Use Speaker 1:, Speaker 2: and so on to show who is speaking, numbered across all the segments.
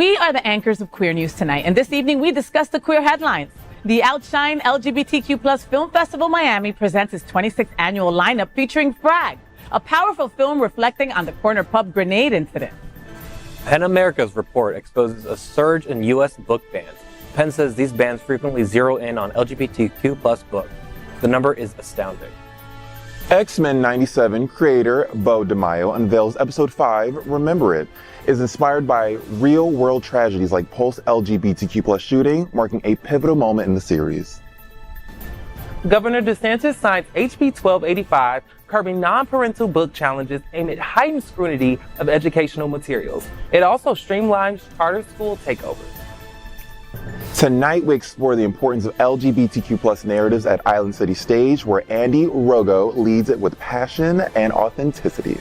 Speaker 1: We are the anchors of Queer News Tonight, and this evening we discuss the queer headlines. The OUTshine LGBTQ+ Film Festival Miami presents its 26th annual lineup featuring Frag, a powerful film reflecting on the corner pub grenade incident.
Speaker 2: PEN America's report exposes a surge in U.S. book bans. PEN says these bans frequently zero in on LGBTQ+ books. The number is astounding.
Speaker 3: X-Men 97 creator Bo DeMaio unveils episode 5, Remember It, is inspired by real-world tragedies like Pulse LGBTQ+ shooting, marking a pivotal moment in the series.
Speaker 4: Governor DeSantis signs HB 1285, curbing non-parental book challenges aimed at heightened scrutiny of educational materials. It also streamlines charter school takeovers.
Speaker 3: Tonight, we explore the importance of LGBTQ+ narratives at Island City Stage, where Andy Rogow leads it with passion and authenticity.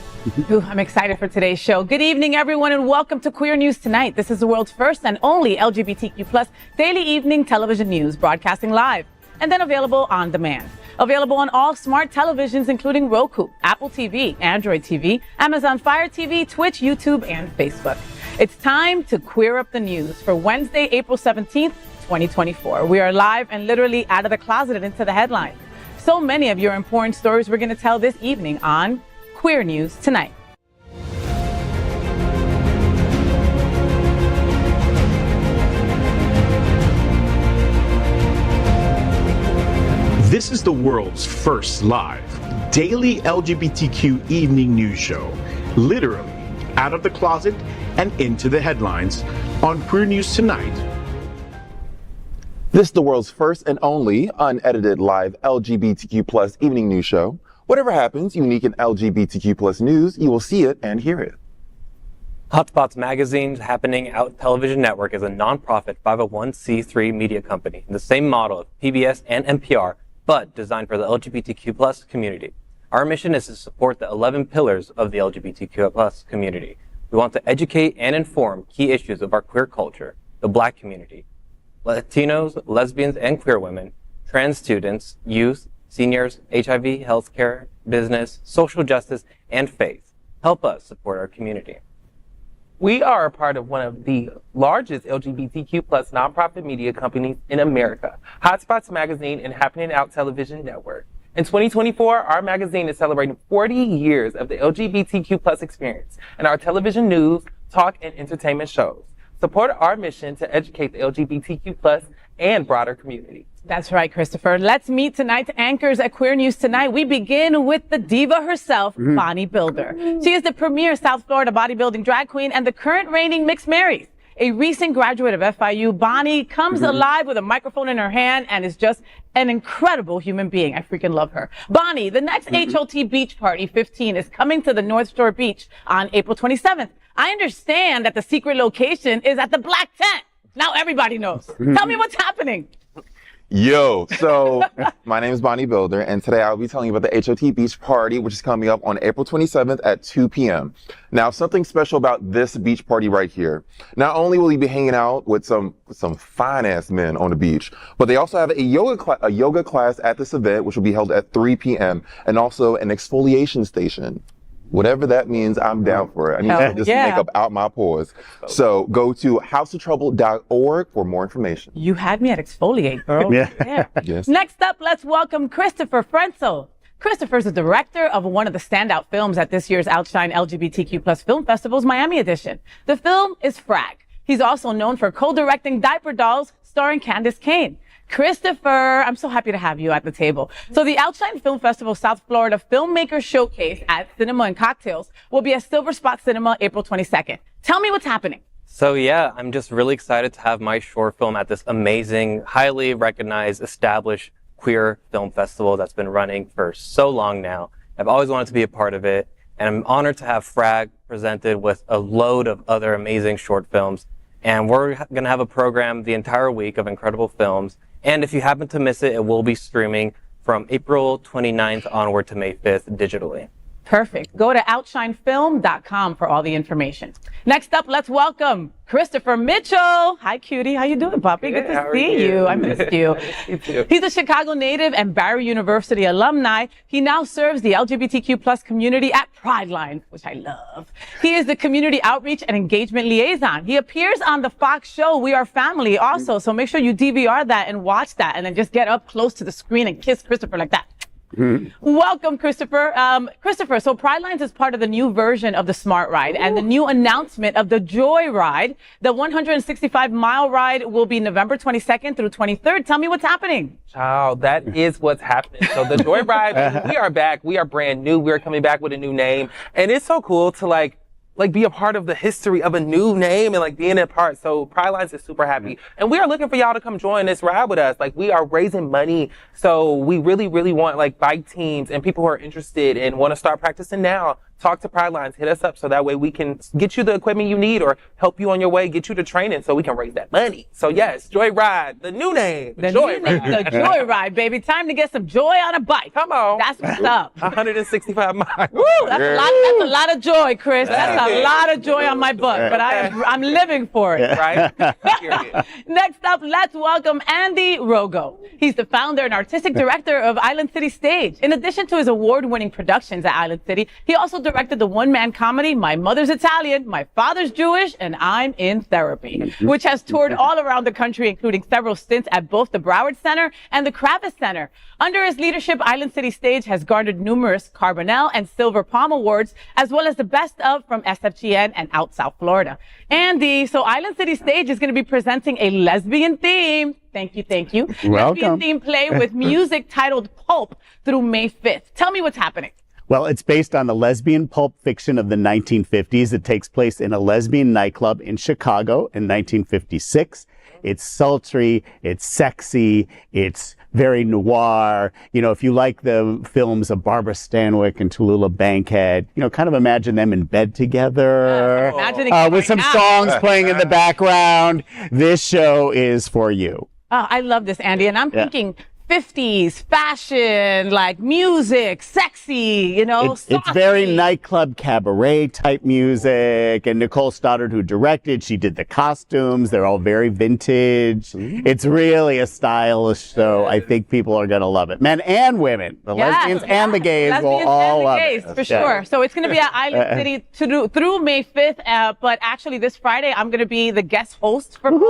Speaker 1: Ooh, I'm excited for today's show. Good evening, everyone, and welcome to Queer News Tonight. This is the world's first and only LGBTQ+ daily evening television news, broadcasting live and then available on demand. Available on all smart televisions, including Roku, Apple TV, Android TV, Amazon Fire TV, Twitch, YouTube, and Facebook. It's time to queer up the news for Wednesday, April 17th, 2024. We are live and literally out of the closet and into the headlines. So many of your important stories we're going to tell this evening on Queer News Tonight.
Speaker 5: This is the world's first live daily LGBTQ evening news show, literally out of the closet and into the headlines on Queer News Tonight.
Speaker 3: This is the world's first and only unedited live LGBTQ+ evening news show. Whatever happens, unique in LGBTQ+ news, you will see it and hear it.
Speaker 2: Hotspots Magazine's Happening Out Television Network is a nonprofit 501c3 media company, the same model of PBS and NPR, but designed for the LGBTQ+ community. Our mission is to support the 11 pillars of the LGBTQ+ community. We want to educate and inform key issues of our queer culture, the Black community, Latinos, lesbians and queer women, trans students, youth, seniors, HIV, healthcare, business, social justice, and faith. Help us support our community.
Speaker 4: We are a part of one of the largest LGBTQ+ nonprofit media companies in America, Hotspots Magazine and Happening Out Television Network. In 2024, our magazine is celebrating 40 years of the LGBTQ+ experience and our television news, talk, and entertainment shows. Support our mission to educate the LGBTQ+ and broader community.
Speaker 1: That's right, Christopher. Let's meet tonight's anchors at Queer News Tonight. We begin with the diva herself, Bonnie Builder. She is the premier South Florida bodybuilding drag queen and the current reigning Mixed Marys. A recent graduate of FIU, Bonnie comes alive with a microphone in her hand and is just an incredible human being. I freaking love her. Bonnie, the next HOT Beach Party 15 is coming to the North Shore Beach on April 27th. I understand that the secret location is at the Black Tent. Now everybody knows. Tell me what's happening.
Speaker 3: Yo, so my name is Bonnie Builder, and today I'll be telling you about the HOT Beach Party, which is coming up on April 27th at 2 p.m. Now, something special about this beach party right here. Not only will you be hanging out with some fine-ass men on the beach, but they also have a yoga class at this event, which will be held at 3 p.m., and also an exfoliation station. Whatever that means, I'm down for it. I need to just makeup out my pores. So go to houseoftrouble.org for more information.
Speaker 1: You had me at exfoliate, girl. Yeah.
Speaker 3: Yes.
Speaker 1: Next up, let's welcome Christopher Frentzel. Christopher's the director of one of the standout films at this year's OUTshine LGBTQ+ Film Festival's Miami edition. The film is Frag. He's also known for co-directing Diaper Dolls, starring Candace Cain. Christopher, I'm so happy to have you at the table. So the OUTshine Film Festival South Florida Filmmaker Showcase at Cinema and Cocktails will be at Silver Spot Cinema April 22nd. Tell me what's happening.
Speaker 2: So yeah, I'm just really excited to have my short film at this amazing, highly recognized, established queer film festival that's been running for so long now. I've always wanted to be a part of it, and I'm honored to have Frag presented with a load of other amazing short films. And we're going to have a program the entire week of incredible films. And if you happen to miss it, it will be streaming from April 29th onward to May 5th digitally.
Speaker 1: Perfect. Go to OUTshineFilm.com for all the information. Next up, let's welcome Christopher Mitchell. Hi, cutie. How you doing, puppy? Good to see you. I missed you.
Speaker 4: You too.
Speaker 1: He's a Chicago native and Barry University alumni. He now serves the LGBTQ plus community at Prideline, which I love. He is the community outreach and engagement liaison. He appears on the Fox show We Are Family also, so make sure you DVR that and watch that, and then just get up close to the screen and kiss Christopher like that. Welcome, Christopher. Christopher, so Pridelines is part of the new version of the Smart Ride and the new announcement of the Joy Ride. The 165-mile ride will be November 22nd through 23rd. Tell me what's happening.
Speaker 4: Child, that is what's happening. So the Joy Ride, we are back. We are brand new. We're coming back with a new name. And it's so cool to like be a part of the history of a new name and like being a part. So Pridelines is super happy. And we are looking for y'all to come join this ride with us. Like we are raising money. So we really, really want like bike teams and people who are interested and want to start practicing now. Talk to Pridelines, hit us up so that way we can get you the equipment you need or help you on your way, get you to training so we can raise that money. So yes, Joy Ride, the new name.
Speaker 1: The
Speaker 4: Joy
Speaker 1: new name,
Speaker 4: Ride.
Speaker 1: the Joy Ride, baby. Time to get some joy on a bike.
Speaker 4: Come on.
Speaker 1: That's what's up.
Speaker 4: 165 miles.
Speaker 1: Woo, that's a lot of joy, Chris. That's a lot of joy on my butt, but I'm living for it.
Speaker 4: Right? Period.
Speaker 1: Next up, let's welcome Andy Rogow. He's the founder and artistic director of Island City Stage. In addition to his award-winning productions at Island City, he also directed the one-man comedy My Mother's Italian, My Father's Jewish, and I'm in Therapy, which has toured all around the country, including several stints at both the Broward Center and the Kravis Center. Under his leadership, Island City Stage has garnered numerous Carbonell and Silver Palm Awards, as well as the Best of from SFGN and Out South Florida. Andy, so Island City Stage is going to be presenting a lesbian theme. Thank you.
Speaker 6: Welcome.
Speaker 1: Lesbian theme play with music titled Pulp through May 5th. Tell me what's happening.
Speaker 6: Well, it's based on the lesbian pulp fiction of the 1950s. It takes place in a lesbian nightclub in Chicago in 1956. It's sultry, it's sexy, it's very noir. You know, if you like the films of Barbara Stanwyck and Tallulah Bankhead, you know, kind of imagine them in bed together with some songs playing in the background. This show is for you.
Speaker 1: Oh, I love this, Andy. And I'm thinking 50s, fashion, like music, sexy, you know,
Speaker 6: it's very nightclub cabaret type music. And Nicole Stoddard, who directed, she did the costumes. They're all very vintage. It's really a stylish show. I think people are going to love it. Men and women, the lesbians and the gays will all love it.
Speaker 1: For sure. So it's going to be at Island City through May 5th. But actually this Friday, I'm going to be the guest host for Pulp.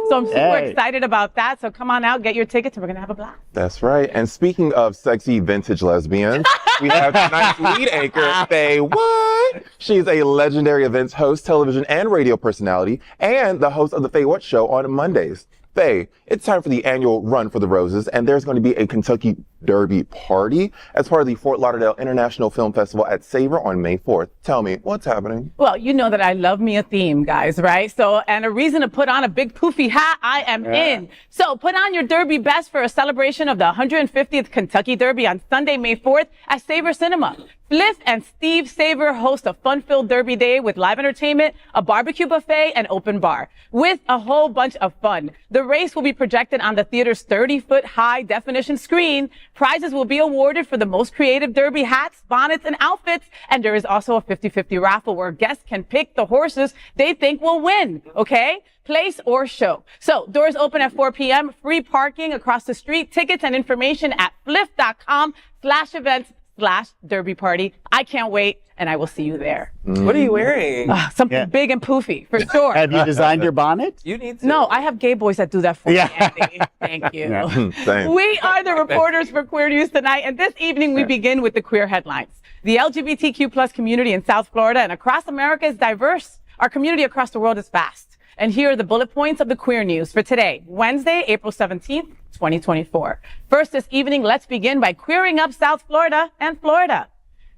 Speaker 1: So I'm super excited about that. So come on out, get your tickets, and we're going to have a blast.
Speaker 3: That's right. And speaking of sexy vintage lesbians, we have tonight's lead anchor, FayWhat. She's a legendary events host, television and radio personality, and the host of the FayWhat show on Mondays. Faye, it's time for the annual Run for the Roses, and there's going to be a Kentucky Derby party as part of the Fort Lauderdale International Film Festival at Savor on May 4th. Tell me, what's happening?
Speaker 1: Well, you know that I love me a theme, guys, right? So, and a reason to put on a big poofy hat, I am in. So put on your Derby best for a celebration of the 150th Kentucky Derby on Sunday, May 4th at Savor Cinema. Fliff and Steve Savor host a fun-filled Derby day with live entertainment, a barbecue buffet, and open bar with a whole bunch of fun. The race will be projected on the theater's 30-foot high definition screen. Prizes will be awarded for the most creative Derby hats, bonnets, and outfits. And there is also a 50-50 raffle where guests can pick the horses they think will win. Okay? Place or show. So doors open at 4 p.m. Free parking across the street. Tickets and information at fliff.com/events/Derby party. I can't wait, and I will see you there.
Speaker 4: What are you wearing?
Speaker 1: Something big and poofy, for sure.
Speaker 6: Have you designed your bonnet?
Speaker 4: You need to.
Speaker 1: No, I have gay boys that do that for me, Andy. Thank you.
Speaker 3: Same.
Speaker 1: We are the reporters for Queer News Tonight, and this evening we begin with the queer headlines. The LGBTQ plus community in South Florida and across America is diverse. Our community across the world is vast. And here are the bullet points of the queer news for today, Wednesday, April 17th, 2024. First this evening, let's begin by queering up South Florida and Florida.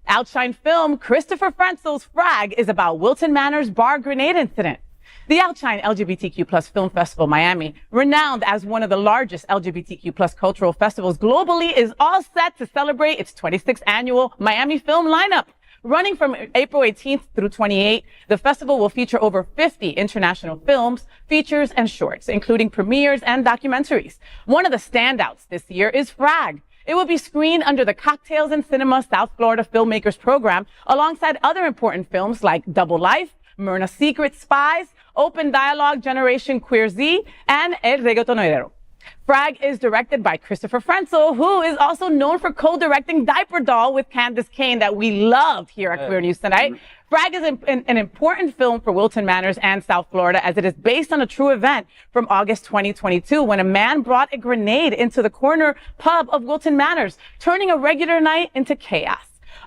Speaker 1: OUTshine film Christopher Frentzel's Frag is about Wilton Manors bar grenade incident. The OUTshine LGBTQ plus Film Festival Miami, renowned as one of the largest LGBTQ plus cultural festivals globally, is all set to celebrate its 26th annual Miami film lineup. Running from April 18th through 28th, the festival will feature over 50 international films, features, and shorts, including premieres and documentaries. One of the standouts this year is Frag. It will be screened under the Cocktails in Cinema South Florida Filmmakers Program alongside other important films like Double Life, Myrna Secret Spies, Open Dialogue Generation Queer Z, and El Reggaetonero. Frag is directed by Christopher Frentzel, who is also known for co-directing Diaper Doll with Candace Cain that we loved here at Queer News Tonight. Frag is an important film for Wilton Manors and South Florida, as it is based on a true event from August 2022 when a man brought a grenade into the corner pub of Wilton Manors, turning a regular night into chaos.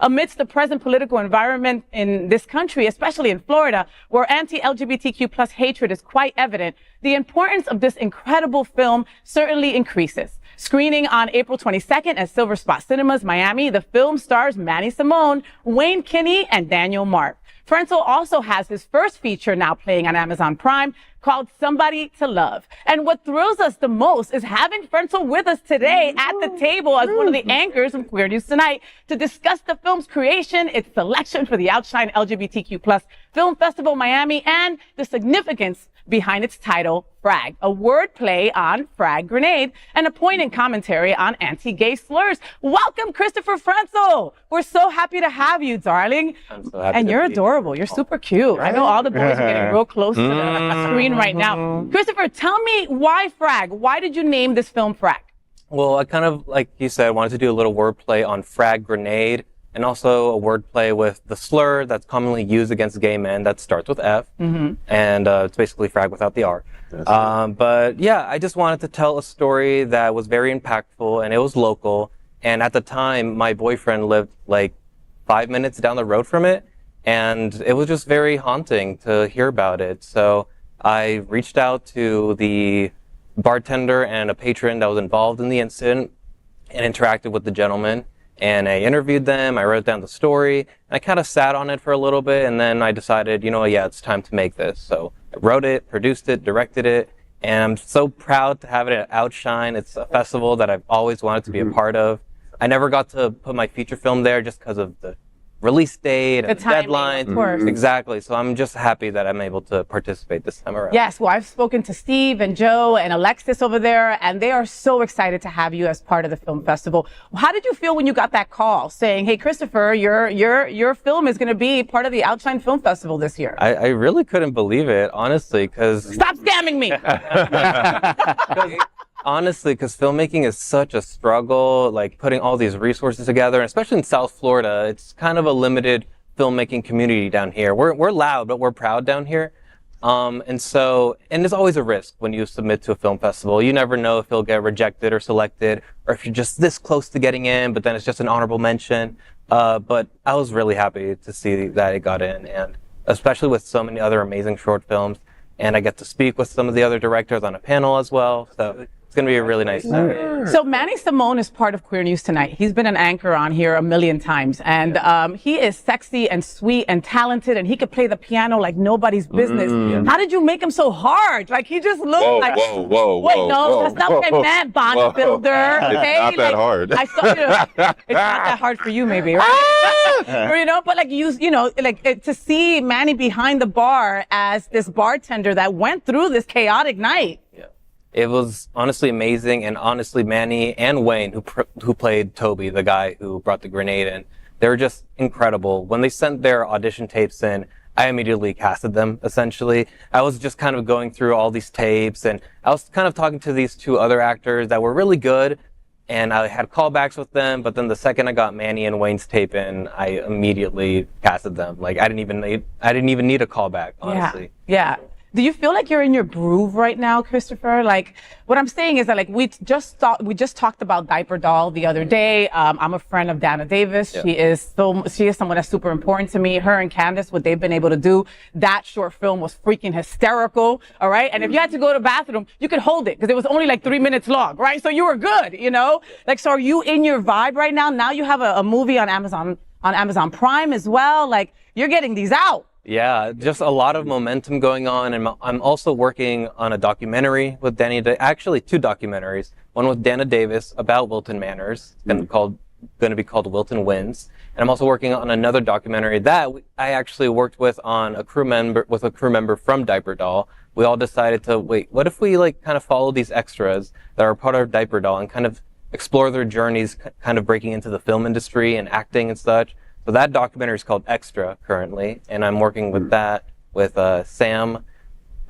Speaker 1: Amidst the present political environment in this country, especially in Florida, where anti-LGBTQ plus hatred is quite evident, the importance of this incredible film certainly increases. Screening on April 22nd at Silver Spot Cinemas, Miami, the film stars Manny Simone, Wayne Kinney, and Daniel Mark. Frentzel also has his first feature now playing on Amazon Prime called Somebody to Love. And what thrills us the most is having Frentzel with us today at the table as one of the anchors of Queer News Tonight to discuss the film's creation, its selection for the OUTshine LGBTQ plus Film Festival Miami, and the significance behind its title, Frag, a wordplay on frag grenade and a poignant commentary on anti-gay slurs. Welcome, Christopher Frentzel. We're so happy to have you, darling.
Speaker 2: I'm so happy.
Speaker 1: And
Speaker 2: to
Speaker 1: you're
Speaker 2: be
Speaker 1: adorable. You're super cute. I know all the boys are getting real close to the screen right now. Christopher, tell me why Frag? Why did you name this film Frag?
Speaker 2: Well, I kind of, like you said, wanted to do a little wordplay on frag grenade and also a wordplay with the slur that's commonly used against gay men that starts with F. And it's basically frag without the R. But yeah, I just wanted to tell a story that was very impactful and it was local. And at the time, my boyfriend lived like 5 minutes down the road from it. And it was just very haunting to hear about it. So I reached out to the bartender and a patron that was involved in the incident and interacted with the gentleman. And I interviewed them, I wrote down the story, and I kind of sat on it for a little bit, and then I decided, you know, yeah, it's time to make this. So I wrote it, produced it, directed it, and I'm so proud to have it at OUTshine. It's a festival that I've always wanted to be a part of. I never got to put my feature film there just because of the release date and the deadlines.
Speaker 1: Of course.
Speaker 2: Exactly. So I'm just happy that I'm able to participate this time around.
Speaker 1: Yes, well, I've spoken to Steve and Joe and Alexis over there, and they are so excited to have you as part of the film festival. How did you feel when you got that call saying, "Hey, Christopher, your film is going to be part of the OUTshine Film Festival this year"?
Speaker 2: I really couldn't believe it, honestly, because
Speaker 1: Stop scamming me.
Speaker 2: Honestly, because filmmaking is such a struggle, like putting all these resources together, and especially in South Florida, it's kind of a limited filmmaking community down here. We're loud, but we're proud down here. And there's always a risk when you submit to a film festival. You never know if you'll get rejected or selected, or if you're just this close to getting in, but then it's just an honorable mention. But I was really happy to see that it got in, and especially with so many other amazing short films. And I get to speak with some of the other directors on a panel as well. So it's going to be a really nice time.
Speaker 1: So Manny Simone is part of Queer News Tonight. He's been an anchor on here a million times. And he is sexy and sweet and talented, and he could play the piano like nobody's business. How did you make him so hard? Like, he just looked like... Wait, that's not what I meant, bodybuilder. Okay?
Speaker 3: It's not that hard.
Speaker 1: I saw, it's not that hard for you, maybe, right? You know, but like, to see Manny behind the bar as this bartender that went through this chaotic night.
Speaker 2: It was honestly amazing, and honestly, Manny and Wayne, who played Toby, the guy who brought the grenade in, they were just incredible. When they sent their audition tapes in, I immediately casted them, essentially. I was just kind of going through all these tapes, and I was kind of talking to these two other actors that were really good, and I had callbacks with them, but then the second I got Manny and Wayne's tape in, I immediately casted them. Like, I didn't even need a callback, honestly.
Speaker 1: Yeah. Do you feel like you're in your groove right now, Christopher? Like, what I'm saying is that, like, we just talked about Diaper Doll the other day. I'm a friend of Dana Davis.
Speaker 2: Yeah.
Speaker 1: She is someone that's super important to me. Her and Candace, what they've been able to do, that short film was freaking hysterical. All right. And if you had to go to the bathroom, you could hold it because it was only like 3 minutes long. Right. So you were good, you know, like, so are you in your vibe right now? Now you have a movie on Amazon Prime as well. Like, you're getting these out.
Speaker 2: Yeah, just a lot of momentum going on, and I'm also working on a documentary with actually two documentaries. One with Dana Davis about Wilton Manors, going to be called Wilton Wins, and I'm also working on another documentary that I actually worked with a crew member from Diaper Doll. We all decided to what if we like kind of follow these extras that are part of Diaper Doll and kind of explore their journeys kind of breaking into the film industry and acting and such. So that documentary is called Extra currently, and I'm working with that with Sam.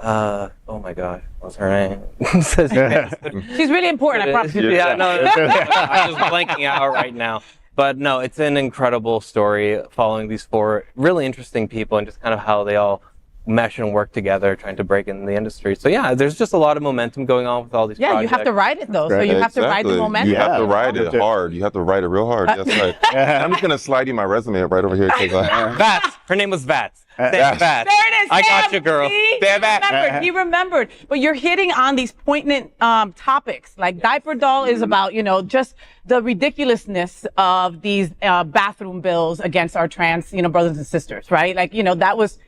Speaker 2: Oh my God, what's her name?
Speaker 1: She's really important, I promise.
Speaker 2: Yeah, no, I'm just blanking out right now. But no, it's an incredible story following these 4 really interesting people and just kind of how they all mesh and work together trying to break in the industry. So yeah, there's just a lot of momentum going on with all these projects.
Speaker 1: You have to ride it though. So you have to ride the momentum.
Speaker 3: You have to ride it hard. You have to ride it real hard. That's right. I'm just going to slide you my resume right over here.
Speaker 2: Vats. Her name was Vats. Vats.
Speaker 1: There it is.
Speaker 2: I got you, girl.
Speaker 1: He remembered. But you're hitting on these poignant topics. Like Diaper Doll is about, just the ridiculousness of these bathroom bills against our trans, brothers and sisters, right? Like, that was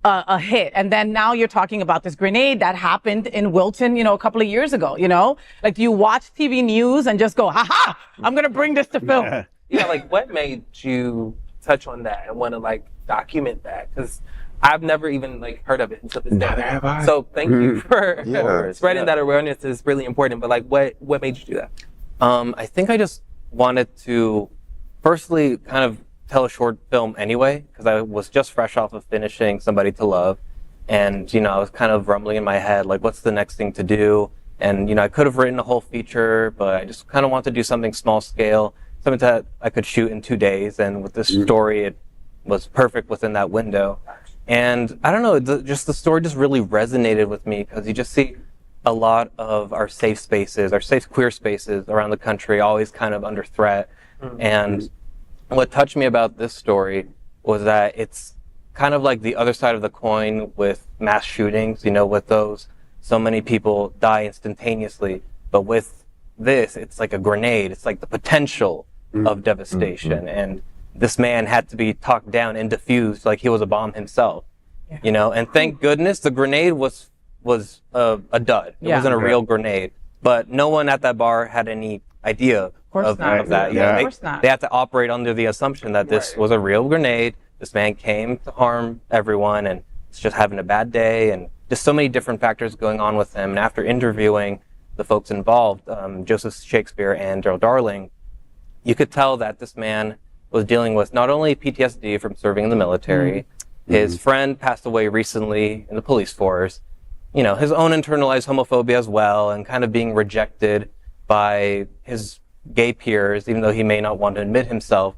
Speaker 1: a hit. And then now you're talking about this grenade that happened in Wilton, a couple of years ago, Like, do you watch TV news and just go, ha, I'm going to bring this to film?
Speaker 4: Yeah, like what made you touch on that and want to document that? Because I've never even heard of it until this day. So thank you for spreading that awareness. Is really important. But what made you do that?
Speaker 2: I think I just wanted to firstly kind of tell a short film anyway, because I was just fresh off of finishing Somebody to Love. And, I was kind of rumbling in my head, what's the next thing to do? And, I could have written a whole feature, but I just kind of wanted to do something small scale, something that I could shoot in 2 days. And with this story, it was perfect within that window. And I don't know, the story just really resonated with me because you just see a lot of our safe spaces, our safe queer spaces around the country always kind of under threat. And what touched me about this story was that it's kind of like the other side of the coin with mass shootings, with those, so many people die instantaneously. But with this, it's like a grenade. It's like the potential of devastation. And this man had to be talked down and diffused like he was a bomb himself, and thank goodness the grenade was a dud. It wasn't a real grenade, but no one at that bar had any idea of that.
Speaker 1: Of course not.
Speaker 2: They had to operate under the assumption that this was a real grenade. This man came to harm everyone and was just having a bad day, and just so many different factors going on with him. And after interviewing the folks involved, Joseph Shakespeare and Daryl Darling, you could tell that this man was dealing with not only PTSD from serving in the military, his friend passed away recently in the police force, his own internalized homophobia as well, and kind of being rejected by his gay peers, even though he may not want to admit himself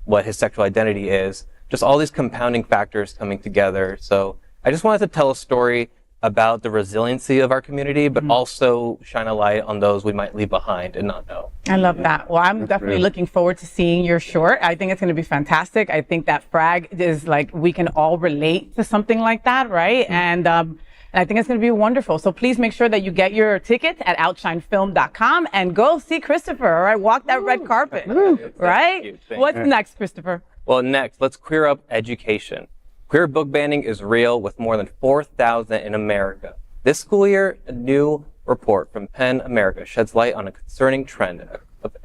Speaker 2: what his sexual identity is. Just all these compounding factors coming together. So I just wanted to tell a story about the resiliency of our community, but also shine a light on those we might leave behind and not know.
Speaker 1: I love that. Well, I'm definitely looking forward to seeing your short. I think it's going to be fantastic. I think that Frag is we can all relate to something like that, right? And I think it's going to be wonderful. So please make sure that you get your ticket at OUTshineFilm.com and go see Christopher, all right? Walk that red carpet, right? What's next, Christopher?
Speaker 2: Well, next, let's queer up education. Queer book banning is real with more than 4,000 in America. This school year, a new report from PEN America sheds light on a concerning trend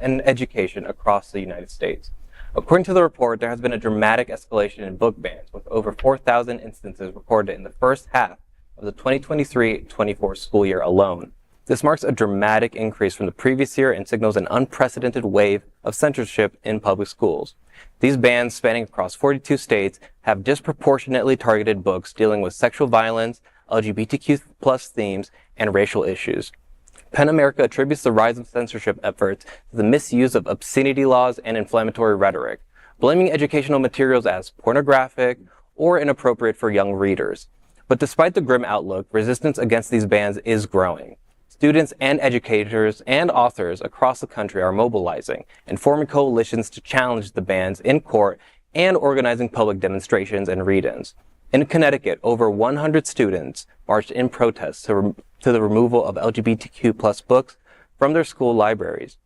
Speaker 2: in education across the United States. According to the report, there has been a dramatic escalation in book bans, with over 4,000 instances recorded in the first half of the 2023-24 school year alone. This marks a dramatic increase from the previous year and signals an unprecedented wave of censorship in public schools. These bans, spanning across 42 states, have disproportionately targeted books dealing with sexual violence, LGBTQ plus themes, and racial issues. PEN America attributes the rise of censorship efforts to the misuse of obscenity laws and inflammatory rhetoric, blaming educational materials as pornographic or inappropriate for young readers. But despite the grim outlook, resistance against these bans is growing. Students and educators and authors across the country are mobilizing and forming coalitions to challenge the bans in court and organizing public demonstrations and read-ins. In Connecticut, over 100 students marched in protest to the removal of LGBTQ plus books from their school libraries.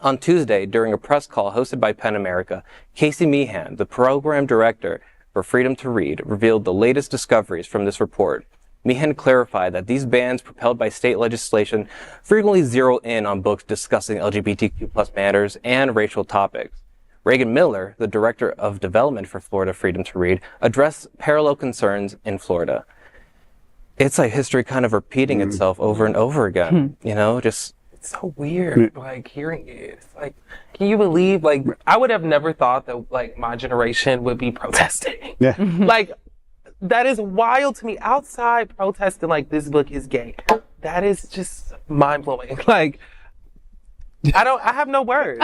Speaker 2: On Tuesday, during a press call hosted by PEN America, Casey Meehan, the program director for Freedom to Read, revealed the latest discoveries from this report. Meehan clarified that these bans propelled by state legislation frequently zero in on books discussing LGBTQ plus matters and racial topics. Reagan Miller, the director of development for Florida Freedom to Read, addressed parallel concerns in Florida. It's like history kind of repeating itself over and over again. Just
Speaker 4: it's so weird, like hearing it. It's like, can you believe, like, I would have never thought that, like, my generation would be protesting.
Speaker 6: Yeah.
Speaker 4: Like, that is wild to me. Outside protesting, like, this book is gay. That is just mind blowing. Like, I have no words.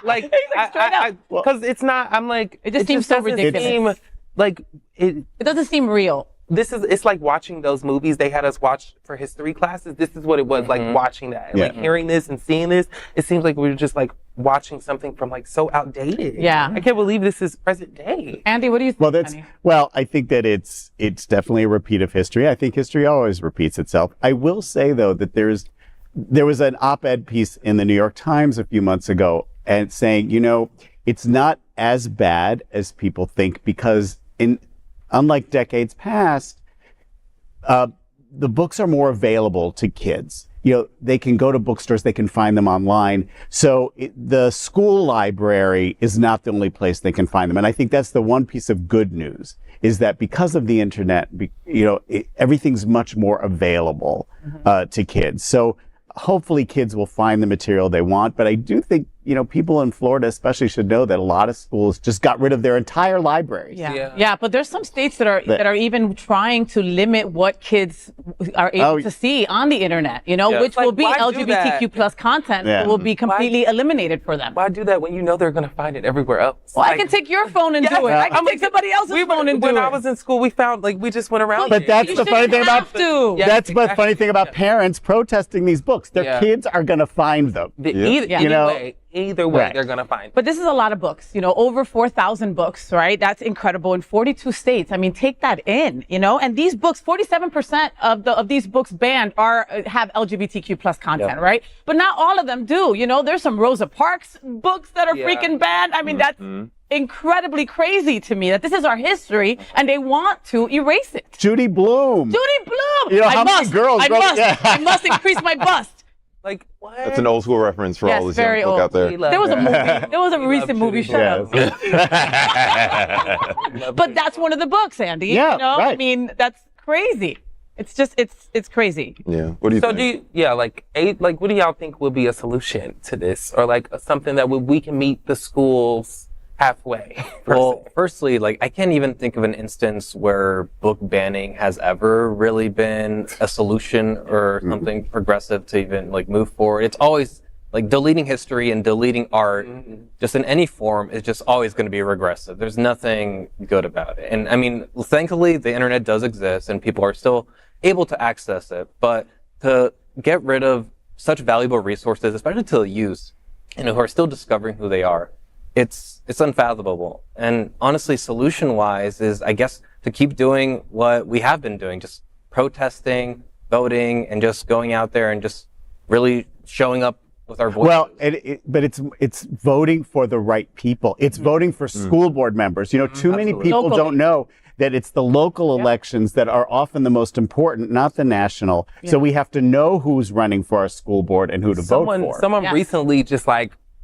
Speaker 4: Like, because it's not, I'm like,
Speaker 1: it just seems so ridiculous.
Speaker 4: It
Speaker 1: doesn't seem real.
Speaker 4: It's like watching those movies they had us watch for history classes. This is what it was like watching that. Like hearing this and seeing this, it seems like we were just like watching something from like so outdated.
Speaker 1: Yeah.
Speaker 4: I can't believe this is present day.
Speaker 1: Andy, what do you think?
Speaker 6: Well, I think that it's definitely a repeat of history. I think history always repeats itself. I will say though that there was an op-ed piece in the New York Times a few months ago and saying, it's not as bad as people think because unlike decades past, the books are more available to kids. They can go to bookstores, they can find them online. So the school library is not the only place they can find them. And I think that's the one piece of good news is that because of the internet, everything's much more available to kids. So hopefully kids will find the material they want. But I do think, people in Florida especially should know that a lot of schools just got rid of their entire libraries.
Speaker 1: Yeah, but there's some states that are even trying to limit what kids are able to see on the internet, which will be LGBTQ plus content that will be completely eliminated for them.
Speaker 4: Why do that when they're going to find it everywhere else?
Speaker 1: Well, I can take your phone and do it. I can take somebody else's phone and do it.
Speaker 4: When I was in school, we found, we just went around.
Speaker 6: But that's the funny thing about the funny thing about parents protesting these books. Their kids are going to find them.
Speaker 4: Either way, they're going to find it.
Speaker 1: But this is a lot of books, over 4,000 books, right? That's incredible in 42 states. I mean, take that in, and these books, 47% of these books banned have LGBTQ plus content, right? But not all of them do, there's some Rosa Parks books that are freaking banned. I mean, that's incredibly crazy to me that this is our history and they want to erase it.
Speaker 6: Judy Blume.
Speaker 1: I must increase my bust.
Speaker 4: Like, what?
Speaker 3: That's an old school reference for all these young folk out there.
Speaker 1: There was a movie. There was a recent movie. Shut up. But that's one of the books, Andy.
Speaker 6: Yeah, right.
Speaker 1: I mean, that's crazy. It's just, it's crazy.
Speaker 3: Yeah. What do you think?
Speaker 4: What do y'all think will be a solution to this, or like something that we can meet the schools halfway?
Speaker 2: Well, firstly, I can't even think of an instance where book banning has ever really been a solution or something progressive to even move forward. It's always deleting history and deleting art, just in any form, is just always going to be regressive. There's nothing good about it. And I mean, thankfully, the internet does exist and people are still able to access it. But to get rid of such valuable resources, especially to the youth, who are still discovering who they are, it's unfathomable. And honestly, solution-wise is, I guess, to keep doing what we have been doing, just protesting, voting, and just going out there and just really showing up with our voices.
Speaker 6: Well, but it's voting for the right people. It's voting for school board members. Too many people don't know that it's the local elections that are often the most important, not the national. So we have to know who's running for our school board and who to vote for.
Speaker 4: Someone recently just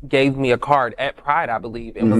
Speaker 4: gave me a card at Pride, I believe. It was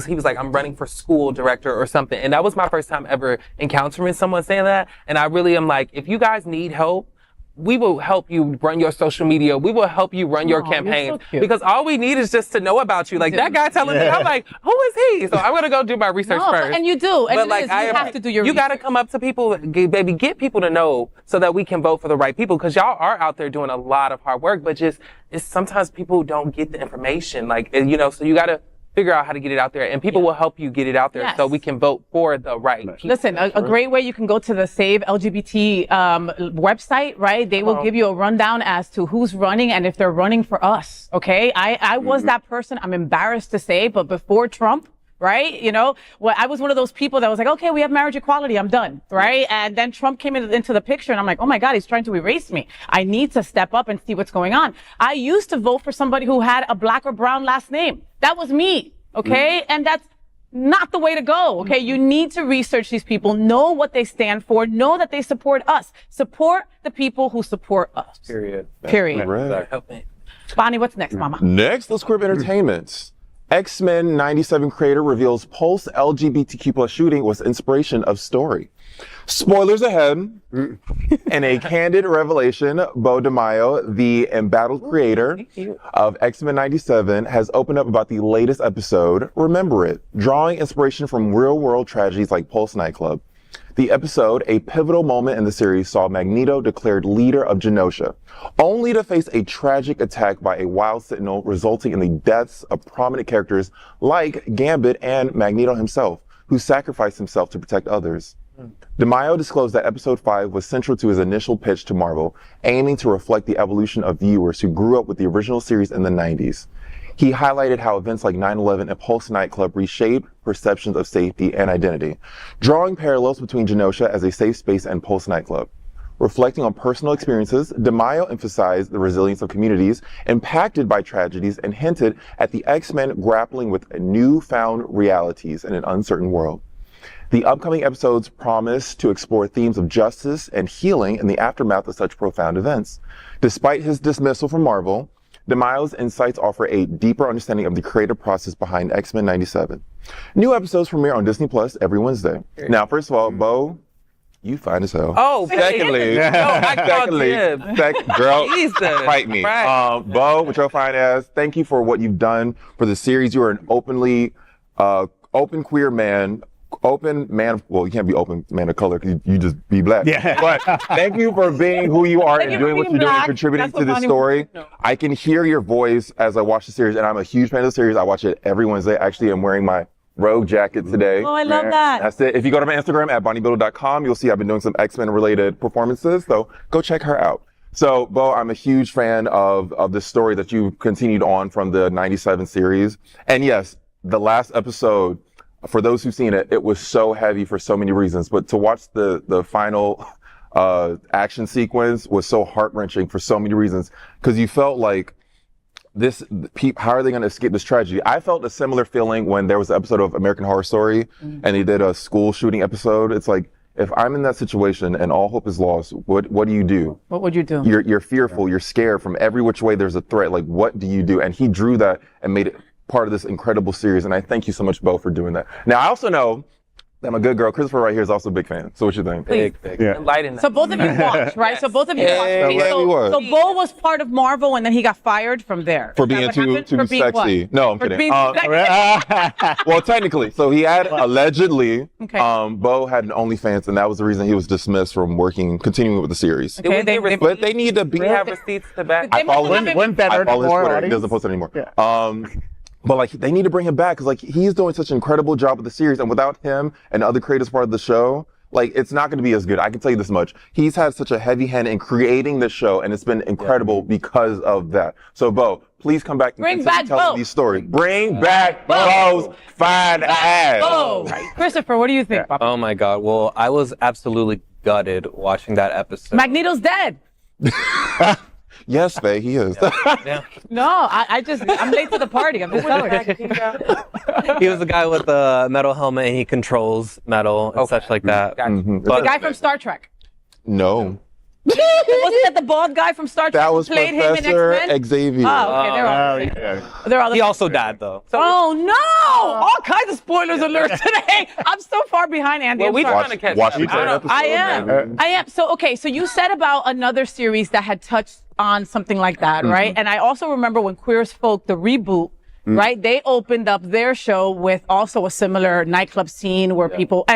Speaker 4: he was like, I'm running for school director or something. And that was my first time ever encountering someone saying that. And I really am like, if you guys need help, we will help you run your social media. We will help you run your campaign. So because all we need is just to know about you. Like that guy telling me, I'm like, who is he? So I'm going to go do my research first.
Speaker 1: And you do. And you have to do your research.
Speaker 4: You got to come up to people, baby, get people to know so that we can vote for the right people. Because y'all are out there doing a lot of hard work, but it's sometimes people don't get the information. So you got to figure out how to get it out there, and people will help you get it out there so we can vote for the right people.
Speaker 1: Listen, a great way, you can go to the Save LGBT website, right? They will give you a rundown as to who's running and if they're running for us, okay? I was that person, I'm embarrassed to say, but before Trump, right? I was one of those people that was like, okay, we have marriage equality, I'm done, right? And then Trump came into the picture and I'm like, oh my God, he's trying to erase me. I need to step up and see what's going on. I used to vote for somebody who had a black or brown last name. That was me, okay? And that's not the way to go, okay? You need to research these people, know what they stand for, know that they support us. Support the people who support us.
Speaker 2: Period.
Speaker 3: Right.
Speaker 1: Bonnie, what's next, Mama?
Speaker 3: Next, let's grab entertainment. X-Men 97 creator reveals Pulse LGBTQ plus shooting was inspiration of story. Spoilers ahead. In a candid revelation, Bo DeMaio, the embattled creator of X-Men 97, has opened up about the latest episode, Remember It, drawing inspiration from real-world tragedies like Pulse nightclub. The episode, a pivotal moment in the series, saw Magneto declared leader of Genosha, only to face a tragic attack by a wild sentinel, resulting in the deaths of prominent characters like Gambit and Magneto himself, who sacrificed himself to protect others. DeMaio disclosed that episode 5 was central to his initial pitch to Marvel, aiming to reflect the evolution of viewers who grew up with the original series in the 90s. He highlighted how events like 9/11 and Pulse nightclub reshaped perceptions of safety and identity, drawing parallels between Genosha as a safe space and Pulse nightclub. Reflecting on personal experiences, DeMaio emphasized the resilience of communities impacted by tragedies and hinted at the X-Men grappling with newfound realities in an uncertain world. The upcoming episodes promise to explore themes of justice and healing in the aftermath of such profound events. Despite his dismissal from Marvel, DeMaio's insights offer a deeper understanding of the creative process behind X-Men 97. New episodes premiere on Disney Plus every Wednesday. Now, first of all, Bo, you fine as hell.
Speaker 4: Oh,
Speaker 3: secondly, girl, fight me. Bo, with your fine ass, thank you for what you've done for the series. You are an open queer man. Open man, well, you can't be open man of color because you just be black. Yeah. But thank you for being who you are and doing what you're doing and contributing to this story. I can hear your voice as I watch the series, and I'm a huge fan of the series. I watch it every Wednesday. Actually, I'm wearing my Rogue jacket today.
Speaker 1: Oh, I love that.
Speaker 3: That's it. If you go to my Instagram at bonniebuilder.com, you'll see I've been doing some X-Men related performances, so go check her out. So, Bo, I'm a huge fan of this story that you continued on from the 97 series. And yes, the last episode, for those who've seen it, it was so heavy for so many reasons. But to watch the final action sequence was so heart-wrenching for so many reasons. Because you felt like how are they going to escape this tragedy? I felt a similar feeling when there was an episode of American Horror Story and they did a school shooting episode. It's like, if I'm in that situation and all hope is lost, what do you do?
Speaker 1: What would you do?
Speaker 3: You're fearful. You're scared from every which way there's a threat. Like, what do you do? And he drew that and made it part of this incredible series, and I thank you so much, Bo, for doing that. Now, I also know that my good girl, Christopher, right here, is also a big fan. So what you think?
Speaker 4: Big. Yeah. Enlighten that.
Speaker 1: So both of you watched, right? Yes. So both of you watched. Okay, so Bo was part of Marvel, and then he got fired from there.
Speaker 3: For being too sexy. What? No, I'm kidding. Well, technically. So he had allegedly, Bo had an OnlyFans, and that was the reason he was dismissed from continuing with the series.
Speaker 1: Okay,
Speaker 3: but they need to be.
Speaker 4: We have receipts to back.
Speaker 3: I follow his Twitter. He doesn't post it anymore. Yeah. But like, they need to bring him back because like he's doing such an incredible job with the series, and without him and other creators part of the show, like it's not going to be as good. I can tell you this much: he's had such a heavy hand in creating the show, and it's been incredible because of that. So, Bo, please come back and continue telling these stories. Bring back Bo's fine ass.
Speaker 1: Right. Christopher, what do you think?
Speaker 2: Oh my God! Well, I was absolutely gutted watching that episode.
Speaker 1: Magneto's dead.
Speaker 3: Yes, Faye, he is.
Speaker 2: Yeah.
Speaker 1: No, I'm late to the party. I'm just telling you.
Speaker 2: He was the guy with the metal helmet and he controls metal and such like that.
Speaker 3: Mm-hmm.
Speaker 1: The guy from Star Trek.
Speaker 3: No.
Speaker 1: Wasn't that the bald guy from Star Trek
Speaker 3: that was
Speaker 1: who played
Speaker 3: Professor
Speaker 1: him in X-Men?
Speaker 3: Xavier.
Speaker 1: Oh, okay. They're all
Speaker 2: He also died though.
Speaker 1: Oh no! All kinds of spoilers alert today. I'm so far behind Andy.
Speaker 4: Well, we're trying to catch up.
Speaker 1: I am. So you said about another series that had touched on something like that, right? And I also remember when Queer as Folk, the reboot, right? They opened up their show with also a similar nightclub scene where people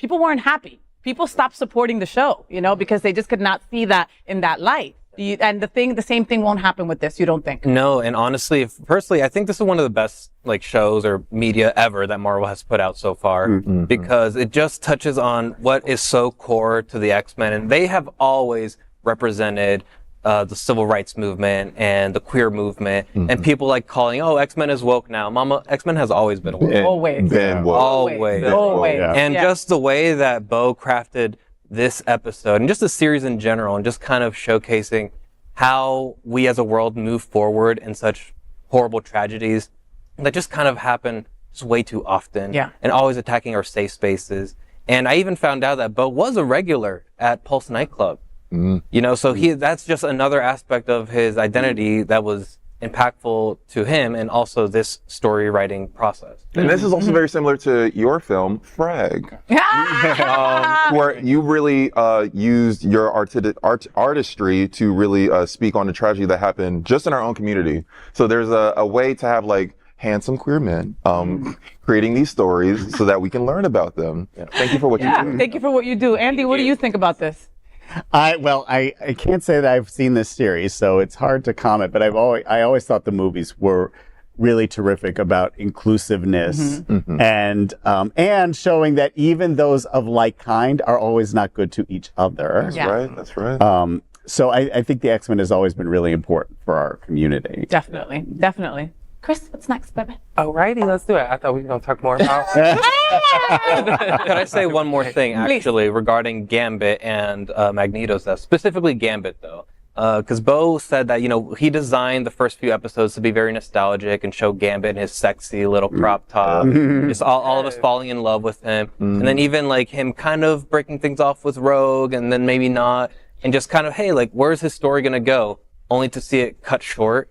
Speaker 1: weren't happy. People stopped supporting the show, because they just could not see that in that light. The same thing won't happen with this, you don't think?
Speaker 2: No, and honestly, personally, I think this is one of the best shows or media ever that Marvel has put out so far, because it just touches on what is so core to the X-Men, and they have always represented the civil rights movement and the queer movement, and people calling, X-Men is woke now. Mama, X-Men has always been woke.
Speaker 1: Always.
Speaker 3: Been woke.
Speaker 1: Always.
Speaker 2: And just the way that Bo crafted this episode and just the series in general, and just kind of showcasing how we as a world move forward in such horrible tragedies that just kind of happen just way too often, and always attacking our safe spaces. And I even found out that Bo was a regular at Pulse nightclub. So that's just another aspect of his identity that was impactful to him and also this story writing process.
Speaker 3: And this is also very similar to your film, Frag, where you really used your artistry to really speak on the tragedy that happened just in our own community. So there's a way to have like handsome queer men creating these stories so that we can learn about them. Yeah. Thank you for what you do.
Speaker 1: Thank you for what you do. Andy, what do you think about this?
Speaker 6: I can't say that I've seen this series, so it's hard to comment, but I always thought the movies were really terrific about inclusiveness and showing that even those of like kind are always not good to each other.
Speaker 3: That's right.
Speaker 6: So I think the X-Men has always been really important for our community.
Speaker 1: Definitely. Chris, what's next, baby?
Speaker 4: Alrighty, let's do it. I thought we were going to talk more about.
Speaker 2: Could I say one more thing, actually, regarding Gambit and Magneto's death, specifically Gambit, though? Because Bo said that, he designed the first few episodes to be very nostalgic and show Gambit in his sexy little crop top. Just all of us falling in love with him. And then even like him kind of breaking things off with Rogue and then maybe not. And just kind of, hey, like, where's his story going to go? Only to see it cut short.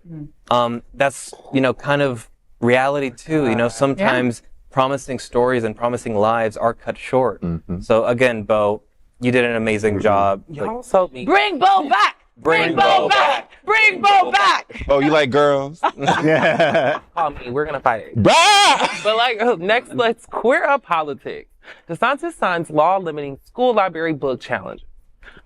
Speaker 2: That's, kind of reality too. Sometimes promising stories and promising lives are cut short. So again, Bo, you did an amazing job.
Speaker 4: Y'all sold me.
Speaker 1: Bring Bo back! Bring Bo back! Bring Bo back!
Speaker 3: Oh, you like girls?
Speaker 4: Call me. We're going to fight it. But next, let's queer up politics. DeSantis signs law limiting school library book challenges.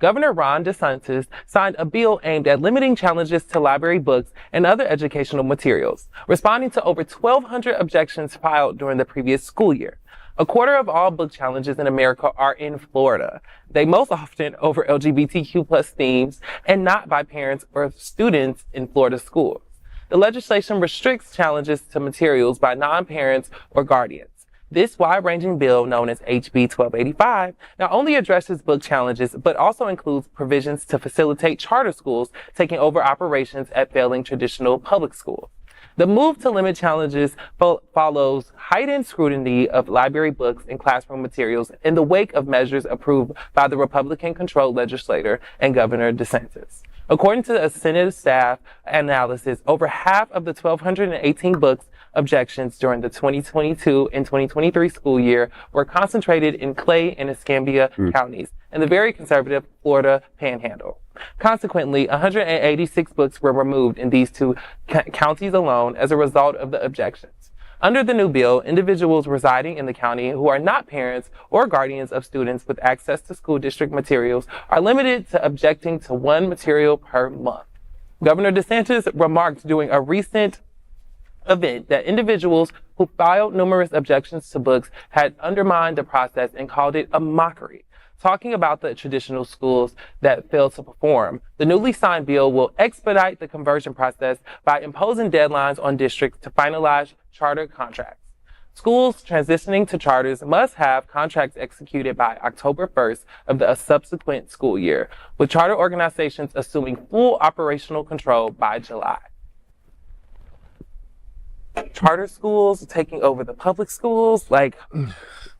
Speaker 4: Governor Ron DeSantis signed a bill aimed at limiting challenges to library books and other educational materials, responding to over 1,200 objections filed during the previous school year. A quarter of all book challenges in America are in Florida. They most often over LGBTQ plus themes and not by parents or students in Florida schools. The legislation restricts challenges to materials by non-parents or guardians. This wide-ranging bill, known as HB 1285, not only addresses book challenges, but also includes provisions to facilitate charter schools taking over operations at failing traditional public schools. The move to limit challenges follows heightened scrutiny of library books and classroom materials in the wake of measures approved by the Republican-controlled legislature and Governor DeSantis. According to a Senate staff analysis, over half of the 1,218 books objections during the 2022 and 2023 school year were concentrated in Clay and Escambia counties in the very conservative Florida Panhandle. Consequently, 186 books were removed in these two counties alone as a result of the objections. Under the new bill, individuals residing in the county who are not parents or guardians of students with access to school district materials are limited to objecting to one material per month. Governor DeSantis remarked during a recent event that individuals who filed numerous objections to books had undermined the process and called it a mockery. Talking about the traditional schools that failed to perform, the newly signed bill will expedite the conversion process by imposing deadlines on districts to finalize charter contracts. Schools transitioning to charters must have contracts executed by October 1st of the subsequent school year, with charter organizations assuming full operational control by July. Charter schools taking over the public schools,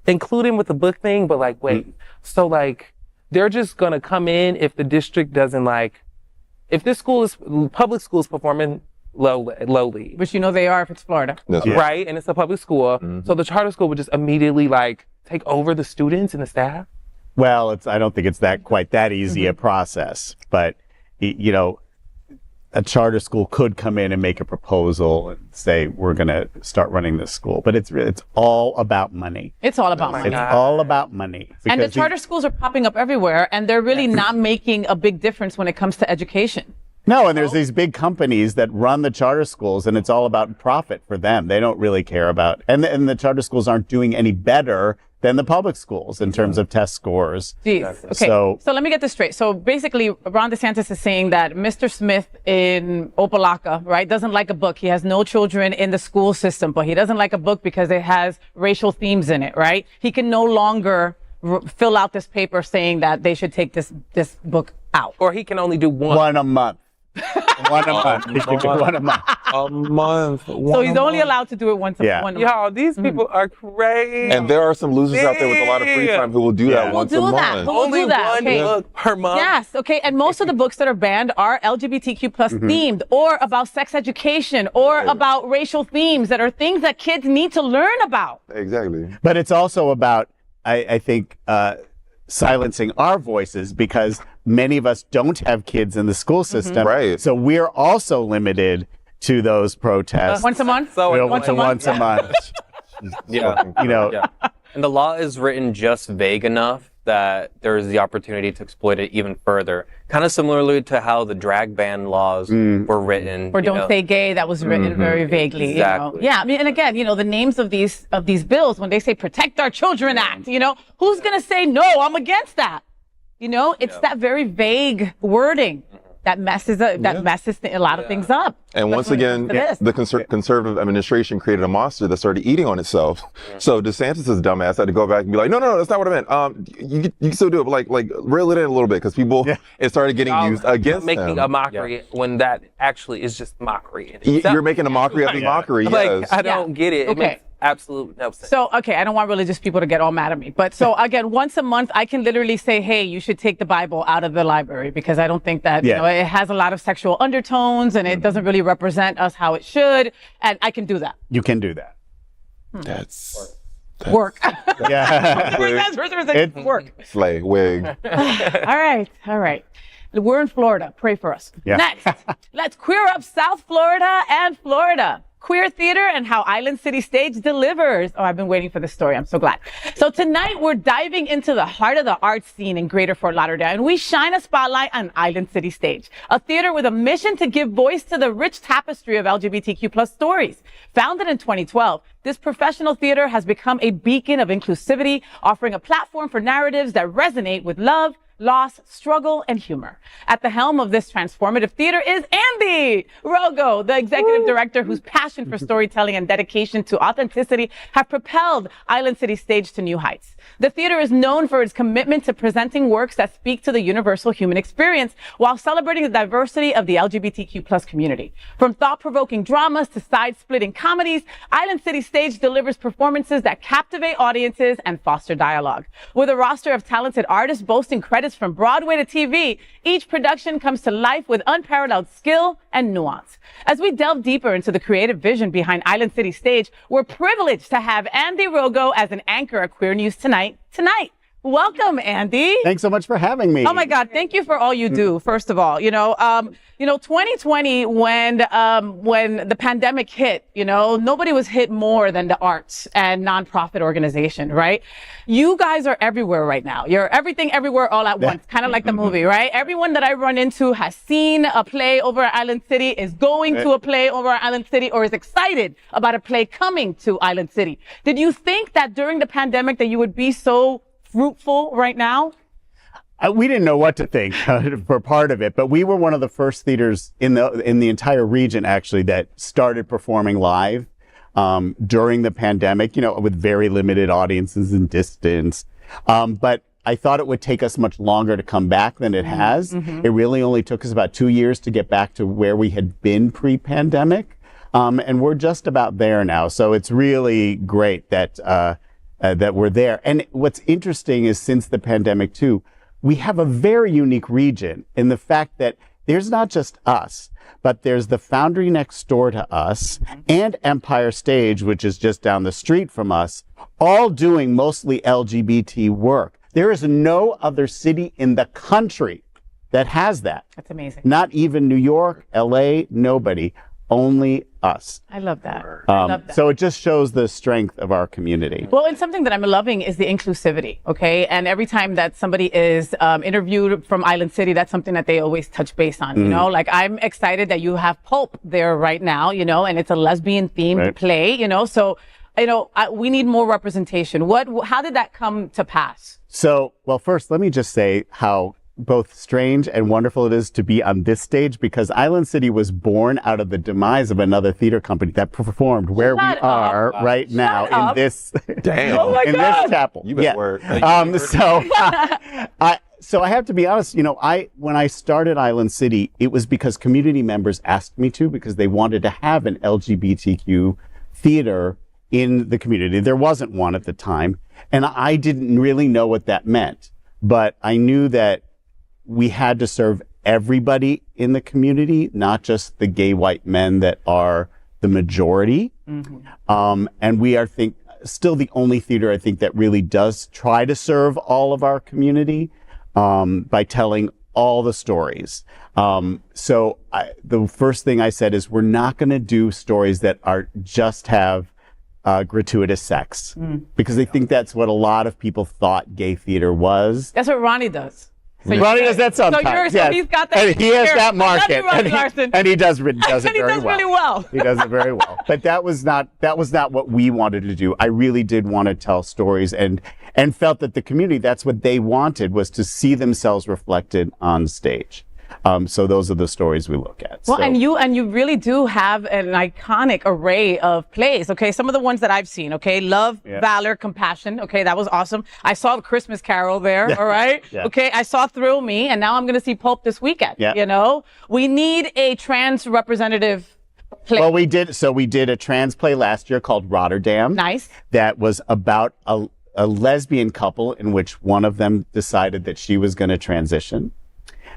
Speaker 4: including with the book thing, but wait. So they're just gonna come in if the district doesn't if this public school is performing lowly.
Speaker 1: Which they are if it's Florida.
Speaker 4: Right, and it's a public school. So the charter school would just immediately take over the students and the staff?
Speaker 6: Well, I don't think it's quite that easy a process, but a charter school could come in and make a proposal and say, we're going to start running this school. But it's all about money.
Speaker 1: It's all about money.
Speaker 6: It's all about money.
Speaker 1: And the charter schools are popping up everywhere, and they're really not making a big difference when it comes to education.
Speaker 6: No, and there's these big companies that run the charter schools, and it's all about profit for them. They don't really care about, and the charter schools aren't doing any better than the public schools in terms of test scores.
Speaker 1: Jeez. Okay. So let me get this straight. So basically, Ron DeSantis is saying that Mr. Smith in Opelika, right, doesn't like a book. He has no children in the school system, but he doesn't like a book because it has racial themes in it, right? He can no longer fill out this paper saying that they should take this book out.
Speaker 4: Or he can only do one.
Speaker 6: One a month. One a month. He can do one a month.
Speaker 3: A month.
Speaker 1: So he's only allowed to do it once a month.
Speaker 4: Y'all, these people are crazy.
Speaker 3: And there are some losers out there with a lot of free time who will do that once a month.
Speaker 1: We'll
Speaker 4: Only
Speaker 1: do that.
Speaker 4: one book per month.
Speaker 1: Yes, okay. And most of the books that are banned are LGBTQ plus themed, or about sex education, or about racial themes that are things that kids need to learn about.
Speaker 3: Exactly.
Speaker 6: But it's also about, I think, silencing our voices, because many of us don't have kids in the school system.
Speaker 3: Right.
Speaker 6: So we're also limited to those protests.
Speaker 1: Once a month?
Speaker 6: Once a month.
Speaker 2: Yeah.
Speaker 6: You know,
Speaker 2: Yeah. And the law is written just vague enough that there is the opportunity to exploit it even further. Kind of similarly to how the drag ban laws were written.
Speaker 1: Or don't say gay, that was written very vaguely.
Speaker 2: Exactly.
Speaker 1: You know? Yeah, I mean, and again, you know, the names of these bills, when they say Protect Our Children Act, you know, who's going to say, no, I'm against that? You know, it's that very vague wording that messes a lot of things up.
Speaker 3: And once again, the conservative administration created a monster that started eating on itself. So DeSantis' dumbass had to go back and be like, no, that's not what I meant. You can still do it, but like reel it in a little bit, because people, it started getting used against
Speaker 4: making
Speaker 3: them.
Speaker 4: a mockery when that actually is just mockery.
Speaker 3: You're making a mockery of the mockery, yes.
Speaker 4: I don't get it. It makes absolute no sense.
Speaker 1: So, okay, I don't want religious people to get all mad at me. But so, again, once a month, I can literally say, hey, you should take the Bible out of the library, because I don't think that, you know, it has a lot of sexual undertones and it doesn't really represent us how it should. And I can do that.
Speaker 6: you can do that.
Speaker 3: That's
Speaker 1: Work.
Speaker 6: Yeah.
Speaker 1: It's work.
Speaker 3: slay, wig.
Speaker 1: All right. We're in Florida. Pray for us.
Speaker 6: Yeah.
Speaker 1: Next, let's queer up South Florida and Florida. Queer theater and how Island City Stage delivers. Oh, I've been waiting for this story. I'm so glad. So tonight we're diving into the heart of the art scene in Greater Fort Lauderdale, and we shine a spotlight on Island City Stage, a theater with a mission to give voice to the rich tapestry of LGBTQ plus stories. Founded in 2012, this professional theater has become a beacon of inclusivity, offering a platform for narratives that resonate with love, loss, struggle, and humor. At the helm of this transformative theater is Andy Rogow, the executive director whose passion for storytelling and dedication to authenticity have propelled Island City Stage to new heights. The theater is known for its commitment to presenting works that speak to the universal human experience while celebrating the diversity of the LGBTQ plus community. From thought-provoking dramas to side-splitting comedies, Island City Stage delivers performances that captivate audiences and foster dialogue. With a roster of talented artists boasting credits from Broadway to TV, each production comes to life with unparalleled skill and nuance. As we delve deeper into the creative vision behind Island City Stage, we're privileged to have Andy Rogow as an anchor at Queer News Tonight. Welcome, Andy.
Speaker 6: Thanks so much for having me.
Speaker 1: Oh my God, thank you for all you do. First of all, 2020, when the pandemic hit, nobody was hit more than the arts and nonprofit organization, right? You guys are everywhere right now. You're everything, everywhere, all at once, kind of like the movie, right? Everyone that I run into has seen a play over at Island City, is going to a play over at Island City, or is excited about a play coming to Island City. Did you think that during the pandemic that you would be so fruitful right now?
Speaker 6: We didn't know what to think for part of it, but we were one of the first theaters in the entire region, actually, that started performing live during the pandemic, with very limited audiences and distance. But I thought it would take us much longer to come back than it has. It really only took us about 2 years to get back to where we had been pre-pandemic. And we're just about there now. So it's really great that we're there. And what's interesting is, since the pandemic too, we have a very unique region in the fact that there's not just us, but there's the Foundry next door to us and Empire Stage, which is just down the street from us, all doing mostly LGBT work. There is no other city in the country that has that.
Speaker 1: That's amazing.
Speaker 6: Not even New York, LA, nobody. Only us.
Speaker 1: I love that. I love that.
Speaker 6: So it just shows the strength of our community.
Speaker 1: Well, and something that I'm loving is the inclusivity, okay? And every time that somebody is interviewed from Island City, that's something that they always touch base on, Like, I'm excited that you have Pulp there right now, and it's a lesbian-themed play, So, we need more representation. How did that come to pass?
Speaker 6: So, well, first, let me just say how both strange and wonderful it is to be on this stage, because Island City was born out of the demise of another theater company that performed where we are right now in this
Speaker 3: Damn.
Speaker 1: Oh my
Speaker 6: in
Speaker 1: God.
Speaker 6: this chapel.
Speaker 3: You better work.
Speaker 6: So I have to be honest, when I started Island City, it was because community members asked me to, because they wanted to have an LGBTQ theater in the community. There wasn't one at the time, and I didn't really know what that meant, but I knew that we had to serve everybody in the community, not just the gay white men that are the majority. And we are still the only theater, I think, that really does try to serve all of our community by telling all the stories. So the first thing I said is, we're not going to do stories that are just have gratuitous sex, because I think that's what a lot of people thought gay theater was.
Speaker 1: That's what Ronnie does. So
Speaker 6: Ronnie does that sometimes.
Speaker 1: So he's got that.
Speaker 6: And he has that market, and he does it
Speaker 1: really well.
Speaker 6: He does it very well. But that was not what we wanted to do. I really did want to tell stories, and felt that the community, that's what they wanted, was to see themselves reflected on stage. So those are the stories we look at.
Speaker 1: Well, and you really do have an iconic array of plays. Okay, some of the ones that I've seen. Okay, Love, Valor, Compassion. Okay, that was awesome. I saw The Christmas Carol there. All right. Okay, I saw Thrill Me, and now I'm going to see Pulp this weekend. We need a trans representative play.
Speaker 6: Well, we did a trans play last year called Rotterdam.
Speaker 1: Nice.
Speaker 6: That was about a lesbian couple in which one of them decided that she was going to transition.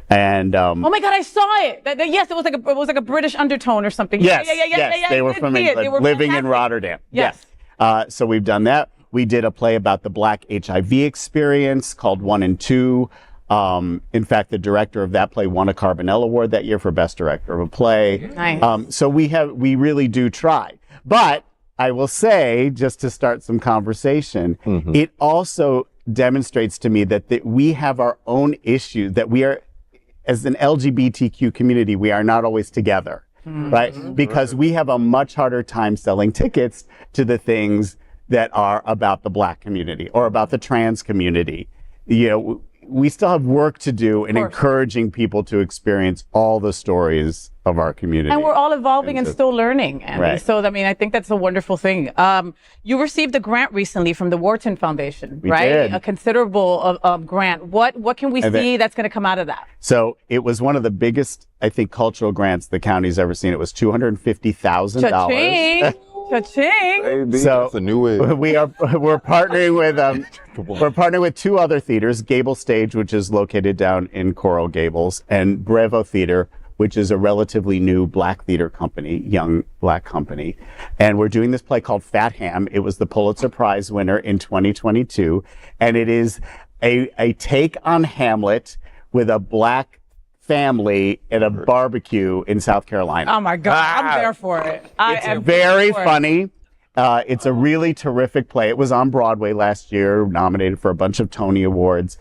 Speaker 6: And
Speaker 1: oh my God, I saw it. Yes, it was like a British undertone or something.
Speaker 6: Yes, they were from England,
Speaker 1: they were
Speaker 6: living
Speaker 1: fantastic.
Speaker 6: in Rotterdam.
Speaker 1: Yes.
Speaker 6: So we've done that. We did a play about the Black HIV experience called 1 and 2. In fact, the director of that play won a Carbonell Award that year for Best Director of a Play.
Speaker 1: Nice.
Speaker 6: So we really do try. But I will say, just to start some conversation, it also demonstrates to me that we have our own issues, that we are, as an LGBTQ community, we are not always together, right? Because we have a much harder time selling tickets to the things that are about the Black community or about the trans community. We still have work to do in encouraging people to experience all the stories of our community.
Speaker 1: And we're all evolving and still learning, Andy.
Speaker 6: Right.
Speaker 1: So, I think that's a wonderful thing. You received a grant recently from the Wilton Foundation,
Speaker 6: We
Speaker 1: right?
Speaker 6: did.
Speaker 1: A considerable grant. What can we see that's going to come out of that?
Speaker 6: So it was one of the biggest, I think, cultural grants the county's ever seen. It was $250,000.
Speaker 1: Cha-ching! Cha-ching!
Speaker 3: Baby,
Speaker 6: So
Speaker 3: that's a new way.
Speaker 6: we're partnering with two other theaters, Gable Stage, which is located down in Coral Gables, and Brevo Theater, which is a relatively new Black theater company, young Black company. And we're doing this play called Fat Ham. It was the Pulitzer Prize winner in 2022. And it is a take on Hamlet with a Black family at a barbecue in South Carolina.
Speaker 1: Oh my God, I'm there for it.
Speaker 6: It's very funny. It's a really terrific play. It was on Broadway last year, nominated for a bunch of Tony Awards.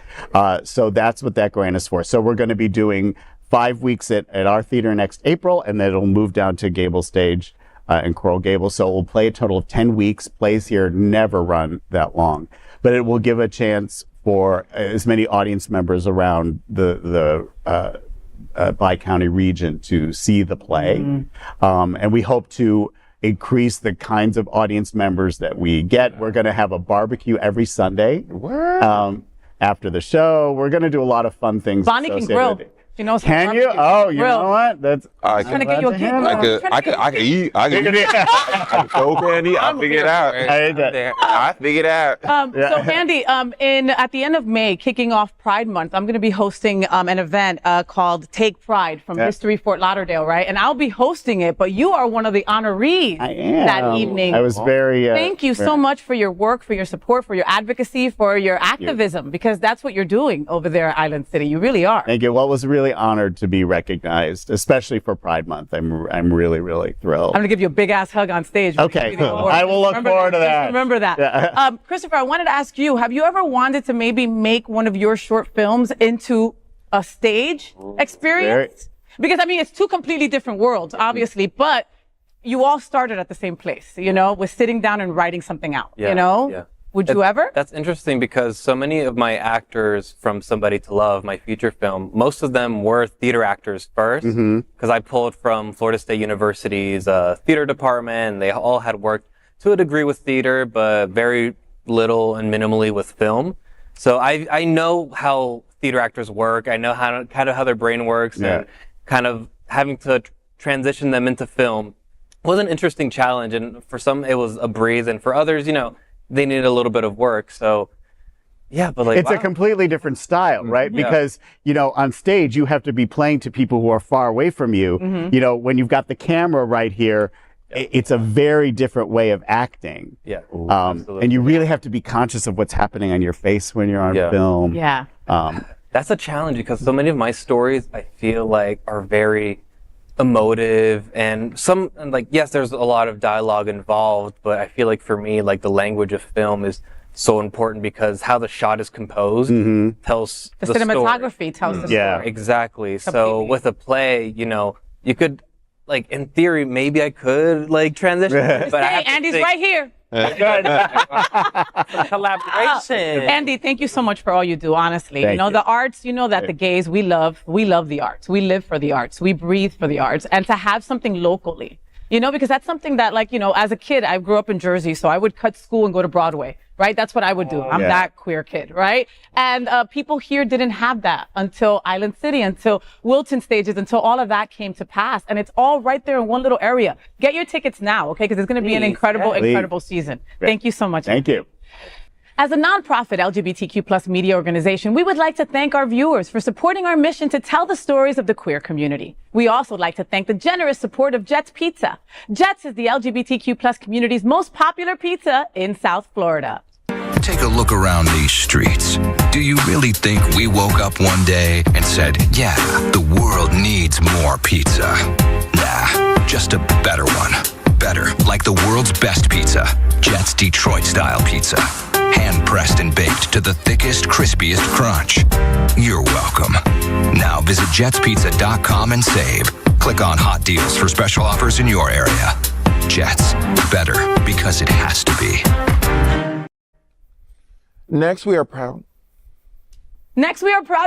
Speaker 6: So that's what that grant is for. So we're going to be doing 5 weeks at our theater next April, and then it'll move down to Gable Stage in Coral Gables. So we'll play a total of 10 weeks. Plays here never run that long, but it will give a chance for as many audience members around the Bi-County region to see the play. And we hope to increase the kinds of audience members that we get. We're going to have a barbecue every Sunday. After the show. We're going to do a lot of fun things.
Speaker 1: Bonnie can grill. She knows how to
Speaker 6: Can you?
Speaker 1: barbecue.
Speaker 6: Oh, you
Speaker 1: Grill.
Speaker 6: know what? That's
Speaker 3: I
Speaker 1: trying to get you a gig.
Speaker 3: I could eat. I could so candy. I figure it out. I figured it out.
Speaker 1: So Andy, at the end of May, kicking off Pride Month, I'm going to be hosting an event called Take Pride from History Fort Lauderdale, right? And I'll be hosting it, but you are one of the honorees
Speaker 6: I am.
Speaker 1: that evening.
Speaker 6: I was very.
Speaker 1: Thank you so much for your work, for your support, for your advocacy, for your activism, because that's what you're doing over there at Island City. You really are.
Speaker 6: Thank you. Well, it was really honored to be recognized, especially for Pride Month. I'm really, really thrilled.
Speaker 1: I'm going to give you a big ass hug on stage.
Speaker 6: Okay. I will look forward to that.
Speaker 1: Just remember that.
Speaker 6: Yeah.
Speaker 1: Christopher, I wanted to ask you, have you ever wanted to maybe make one of your short films into a stage experience? Because, it's two completely different worlds, obviously, but you all started at the same place, with sitting down and writing something out,
Speaker 2: Yeah.
Speaker 1: Would you ever?
Speaker 2: That's interesting because so many of my actors from Somebody to Love, my feature film, most of them were theater actors first because I pulled from Florida State University's theater department. And they all had worked to a degree with theater, but very little and minimally with film. So I know how theater actors work. I know kind of how their brain works, and kind of having to transition them into film was an interesting challenge. And for some, it was a breeze, and for others, they needed a little bit of work. So, yeah, but like
Speaker 6: it's a completely different style, right?
Speaker 2: Yeah.
Speaker 6: Because on stage you have to be playing to people who are far away from you. When you've got the camera right here, it's a very different way of acting.
Speaker 2: Yeah.
Speaker 6: And you really have to be conscious of what's happening on your face when you're on film.
Speaker 1: Yeah.
Speaker 2: That's a challenge because so many of my stories I feel like are very emotive, and yes, there's a lot of dialogue involved, but I feel like for me, like the language of film is so important because how the shot is composed tells
Speaker 1: The
Speaker 2: story.
Speaker 1: cinematography tells the story.
Speaker 2: Exactly. So with a play, you could, like, in theory, maybe I could transition, but I have to
Speaker 1: Andy's
Speaker 2: think-
Speaker 1: right here.
Speaker 4: Collaboration.
Speaker 1: Andy, thank you so much for all you do, honestly.
Speaker 6: Thank you.
Speaker 1: The arts, that the gays, we love the arts. We live for the arts. We breathe for the arts. And to have something locally, because that's something that, as a kid, I grew up in Jersey, so I would cut school and go to Broadway, right? That's what I would do. I'm that queer kid, right? And people here didn't have that until Island City, until Wilton stages, until all of that came to pass. And it's all right there in one little area. Get your tickets now, okay? Because it's going to be an incredible season. Thank you so much.
Speaker 6: Thank you.
Speaker 1: As a nonprofit LGBTQ plus media organization, we would like to thank our viewers for supporting our mission to tell the stories of the queer community. We also like to thank the generous support of Jets Pizza. Jets is the LGBTQ plus community's most popular pizza in South Florida.
Speaker 7: Take a look around these streets. Do you really think we woke up one day and said, yeah, the world needs more pizza? Nah, just a better one. Better, like the world's best pizza, Jet's Detroit-style pizza. Hand-pressed and baked to the thickest, crispiest crunch. You're welcome. Now visit jetspizza.com and save. Click on Hot Deals for special offers in your area. Jets, better because it has to be.
Speaker 3: Next, we are proud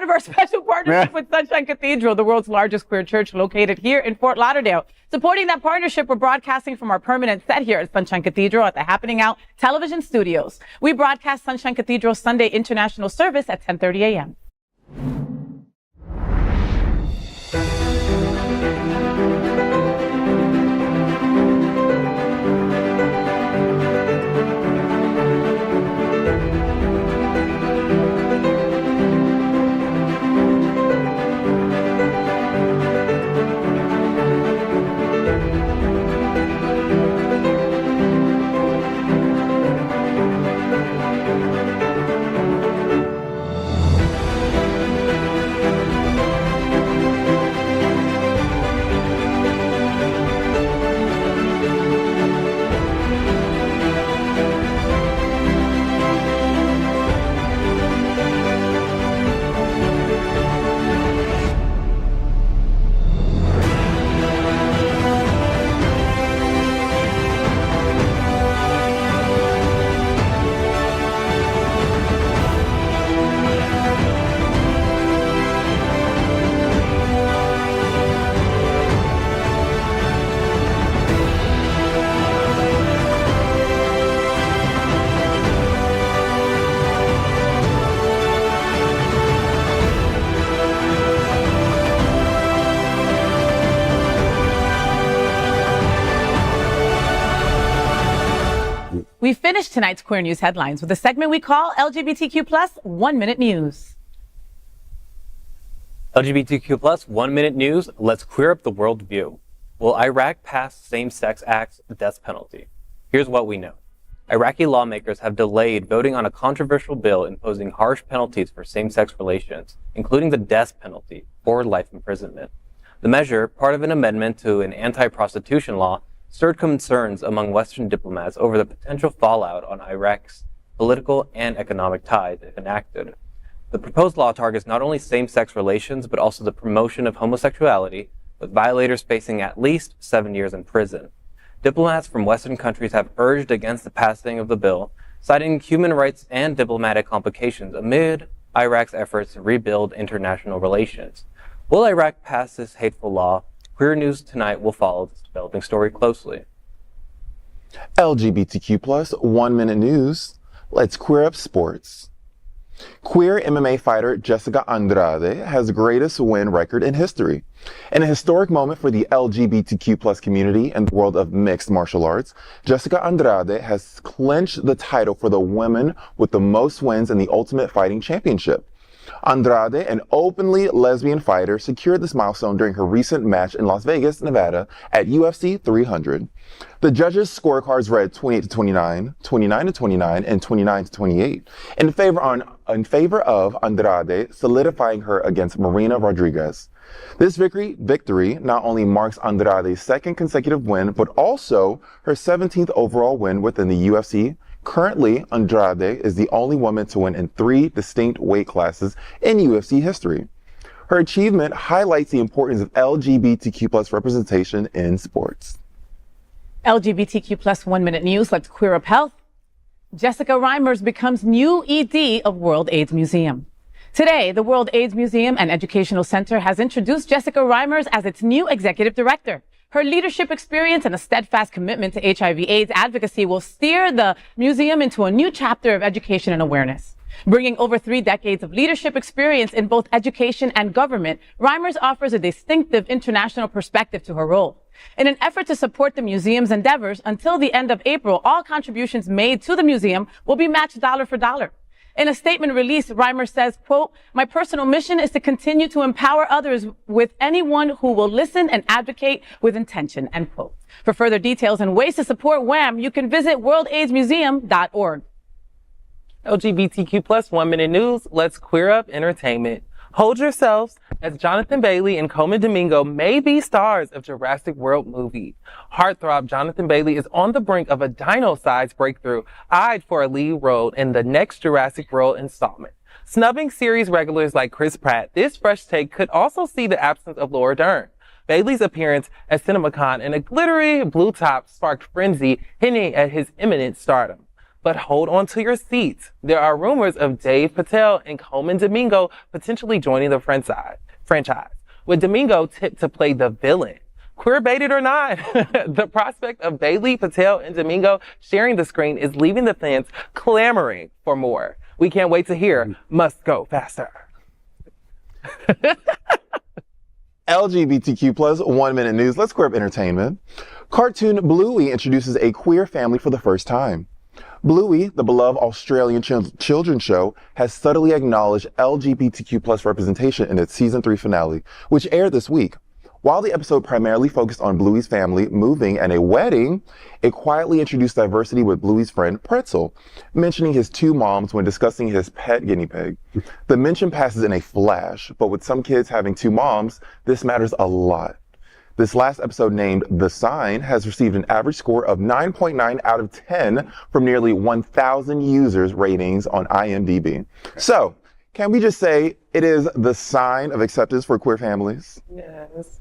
Speaker 1: of our special partnership with Sunshine Cathedral, the world's largest queer church located here in Fort Lauderdale. Supporting that partnership, we're broadcasting from our permanent set here at Sunshine Cathedral at the Happening Out television studios. We broadcast Sunshine Cathedral's Sunday International Service at 10:30 a.m. We finished tonight's Queer News headlines with a segment we call LGBTQ plus 1 Minute News.
Speaker 2: LGBTQ plus 1 Minute News. Let's queer up the world view. Will Iraq pass same-sex acts death penalty? Here's what we know. Iraqi lawmakers have delayed voting on a controversial bill imposing harsh penalties for same-sex relations, including the death penalty or life imprisonment. The measure, part of an amendment to an anti-prostitution law, stirred concerns among Western diplomats over the potential fallout on Iraq's political and economic ties if enacted. The proposed law targets not only same-sex relations, but also the promotion of homosexuality, with violators facing at least 7 years in prison. Diplomats from Western countries have urged against the passing of the bill, citing human rights and diplomatic complications amid Iraq's efforts to rebuild international relations. Will Iraq pass this hateful law? Queer News Tonight will follow this developing story closely.
Speaker 3: LGBTQ plus 1 Minute News. Let's queer up sports. Queer MMA fighter Jessica Andrade has the greatest win record in history. In a historic moment for the LGBTQ plus community and the world of mixed martial arts, Jessica Andrade has clinched the title for the woman with the most wins in the Ultimate Fighting Championship. Andrade, an openly lesbian fighter, secured this milestone during her recent match in Las Vegas, Nevada at UFC 300. The judges' scorecards read 28-29, 29-29, and 29-28 in favor of Andrade, solidifying her against Marina Rodriguez. This victory not only marks Andrade's second consecutive win, but also her 17th overall win within the UFC. Currently, Andrade is the only woman to win in 3 distinct weight classes in UFC history. Her achievement highlights the importance of LGBTQ plus representation in sports.
Speaker 1: LGBTQ plus 1 minute news. Let's queer up health. Jessica Reimers becomes new ED of World AIDS Museum. Today, the World AIDS Museum and Educational Center has introduced Jessica Reimers as its new executive director. Her leadership experience and a steadfast commitment to HIV/AIDS advocacy will steer the museum into a new chapter of education and awareness. Bringing over 3 decades of leadership experience in both education and government, Reimers offers a distinctive international perspective to her role. In an effort to support the museum's endeavors, until the end of April, all contributions made to the museum will be matched dollar for dollar. In a statement released, Reimers says, quote, "My personal mission is to continue to empower others with anyone who will listen and advocate with intention," end quote. For further details and ways to support WHAM, you can visit worldaidsmuseum.org.
Speaker 4: LGBTQ plus 1 minute news. Let's queer up entertainment. Hold yourselves, as Jonathan Bailey and Colman Domingo may be stars of Jurassic World movie. Heartthrob Jonathan Bailey is on the brink of a dino-sized breakthrough, eyed for a lead role in the next Jurassic World installment. Snubbing series regulars like Chris Pratt, this fresh take could also see the absence of Laura Dern. Bailey's appearance at CinemaCon in a glittery blue top sparked frenzy, hinting at his imminent stardom. But hold on to your seats. There are rumors of Dave Patel and Colman Domingo potentially joining the franchise, with Domingo tipped to play the villain. Queer-baited or not, the prospect of Bailey, Patel, and Domingo sharing the screen is leaving the fans clamoring for more. We can't wait to hear "Must Go Faster."
Speaker 3: LGBTQ plus 1 minute news. Let's queer up entertainment. Cartoon Bluey introduces a queer family for the first time. Bluey, the beloved Australian children's show, has subtly acknowledged LGBTQ plus representation in its season 3 finale, which aired this week. While the episode primarily focused on Bluey's family moving and a wedding, it quietly introduced diversity with Bluey's friend Frentzel, mentioning his 2 moms when discussing his pet guinea pig. The mention passes in a flash, but with some kids having 2 moms, this matters a lot. This last episode, named The Sign, has received an average score of 9.9 out of 10 from nearly 1,000 users' ratings on IMDb. So, can we just say it is the sign of acceptance for queer families?
Speaker 4: Yes.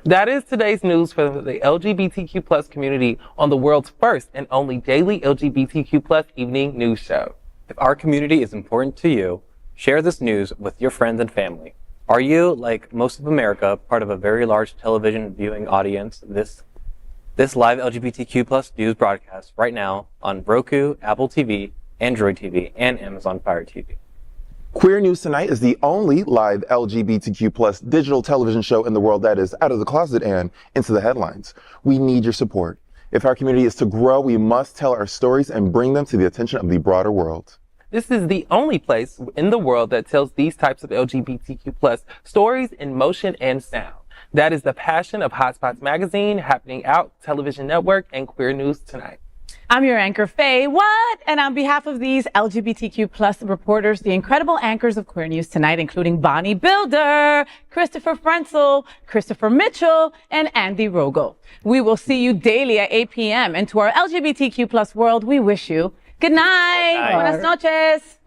Speaker 4: That is today's news for the LGBTQ plus community on the world's first and only daily LGBTQ plus evening news show.
Speaker 2: If our community is important to you, share this news with your friends and family. Are you, like most of America, part of a very large television viewing audience? This live LGBTQ plus news broadcast right now on Roku, Apple TV, Android TV, and Amazon Fire TV.
Speaker 3: Queer News Tonight is the only live LGBTQ plus digital television show in the world that is out of the closet and into the headlines. We need your support. If our community is to grow, we must tell our stories and bring them to the attention of the broader world.
Speaker 4: This is the only place in the world that tells these types of LGBTQ plus stories in motion and sound. That is the passion of Hotspots Magazine, Happening Out Television Network, and Queer News Tonight.
Speaker 1: I'm your anchor, FayWhat, and on behalf of these LGBTQ plus reporters, the incredible anchors of Queer News Tonight, including Bonnie Builder, Christopher Frentzel, Christopher Mitchell, and Andy Rogow. We will see you daily at 8 p.m. And to our LGBTQ plus world, we wish you good night. Buenas noches.